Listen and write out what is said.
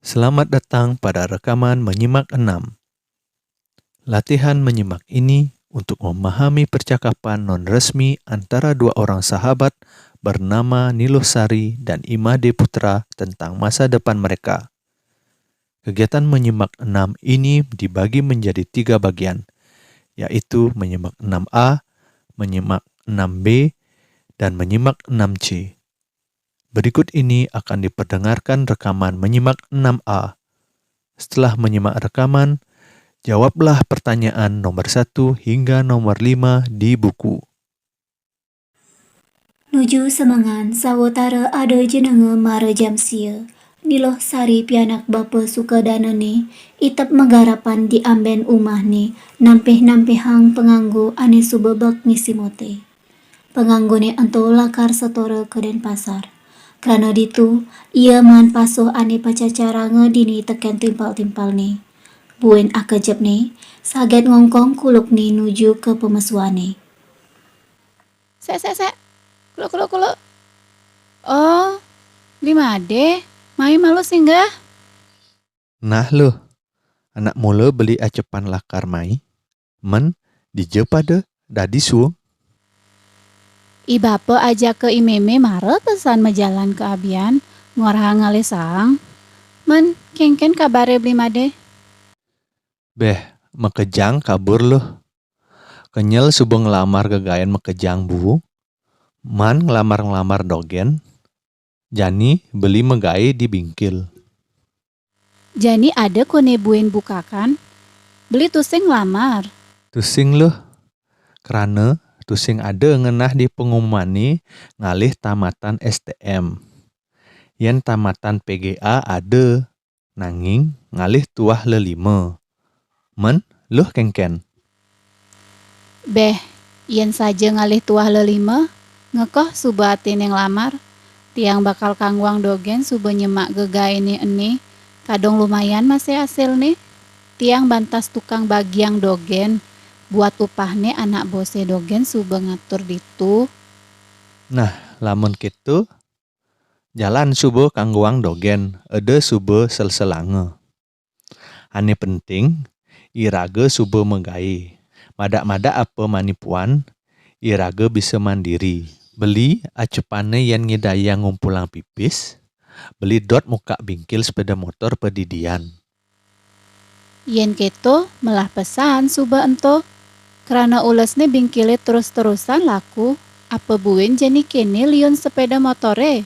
Selamat datang pada rekaman Menyimak 6. Latihan menyimak ini untuk memahami percakapan non-resmi antara dua orang sahabat bernama Nilosari dan Imade Putra tentang masa depan mereka. Kegiatan Menyimak 6 ini dibagi menjadi 3 bagian, yaitu Menyimak 6A, Menyimak 6B, dan Menyimak 6C. Berikut ini akan diperdengarkan rekaman Menyimak 6A. Setelah menyimak rekaman, jawablah pertanyaan nomor 1 hingga nomor 5 di buku. Nuju semangan sawatara ada jenenge mara jam sia. Niloh sari pianak bapa suka danane, itap menggarapan di amben umah ni, nampeh-nampehang penganggo ane subebek ngisi mote. Penganggone ento lakar setora ke Denpasar. Kerana ditu, ia man pasoh ane pacacara ngedini teken timpal-timpal ni. Buen akejep ni, saget ngongkong kuluk ni nuju ke pemesuane. Sek. Kulo. Oh, Limade, mai malu singgah. Nah loh, anak mula beli acepan lakar mai, men dije pada dadi suung. Ibapa aja ke imeme mare pesan mejalan ke abian, ngorha ngalesang. Men, kengken kabare Limade. Beh, mekejang kabur loh. Kenyel subuh ngelamar gegayan mekejang bu. Man ngelamar dogen. Jani beli megai di bingkil. Jani ada kone buen bukakan. Beli tusing lamar. Tusing loh, kerana tusing ada ngenah di pengumuman ni ngalih tamatan STM. Yen tamatan PGA ada, nanging ngalih tuah lelima. Men, luh kengken. Beh, yen saja ngalih tuah lelima, ngekoh subatin yang lamar. Tiang bakal kangwang dogen suba nyemak gegai ini, kadang lumayan masih hasil nih. Tiang bantas tukang bagiang dogen, buat upahnya anak bose dogen suba ngatur ditu. Nah, lamun kitu, jalan subuh kangguang dogen, ede subuh sel-selange. Ane penting, iraga subuh megai. Madak-madak apa manipuan, iraga bisa mandiri. Beli acepane yang ngidaya ngumpulang pipis, beli dot muka bingkil sepeda motor pedidian. Yen keto melah pesan suba ento, karena ulesnya bingkile terus-terusan laku, apa buen jeni kene liun sepeda motore.